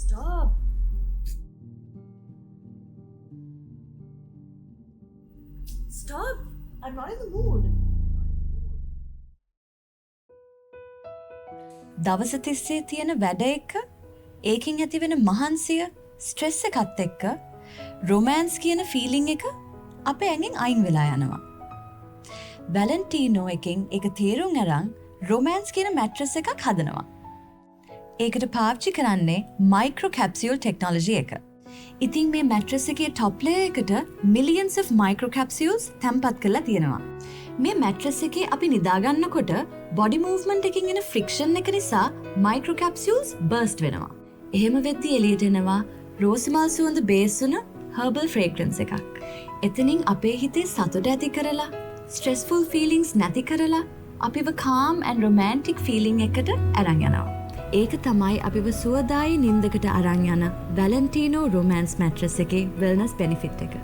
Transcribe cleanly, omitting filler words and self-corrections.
Stop. Stop. I'm not in the mood. දවස තිස්සේ තියෙන වැඩ එක, ඒකින් ඇති වෙන මහන්සිය, ස්ට්‍රෙස් එකත් එක්ක රොමෑන්ස් කියන ෆීලිං එක අපේ ඇඟෙන් අයින් වෙලා යනවා. වැලන්ටීනෝ එකෙන් ඒක තේරුම් අරන් රොමෑන්ස් කියන මැට්‍රස් එකක් හදනවා. ඒකට පාවිච්චි කරන්නේ මයික්‍රෝ කැප්සියුල් ටෙක්නොලොජි එක. ඉතින් මේ මැට්‍රස් එකේ ටොප් ලේයර් එකට මිලියන්ස් of මයික්‍රෝ කැප්සියුල්ස් තැම්පත් කරලා තියෙනවා. මේ මැට්‍රස් එකේ අපි නිදා ගන්නකොට බොඩි මූව්මන්ට් එකකින් එන ෆ්‍රික්ෂන් එක නිසා මයික්‍රෝ කැප්සියුල්ස් බර්ස්ට් වෙනවා. එහෙම වෙද්දී එළියට එනවා රෝස්මල් සුවඳ බේස් වුණ හර්බල් ෆ්‍රේග්‍රන්ස් එකක්. එතනින් අපේ හිතේ සතුට ඇති කරලා, ස්ට්‍රෙස්ෆුල් ෆීලිංග්ස් නැති කරලා අපිව කාම් ඇන්ඩ් රොමැන්ටික් ෆීලිං එකට අරන් යනවා. ඒක තමයි අපිව සුවදායි නින්දකට අරන් යන වැලන්ටීනෝ රොමෑන්ස් මැට්‍රස් එකේ වෙල්නස් බෙනිෆිට් එක.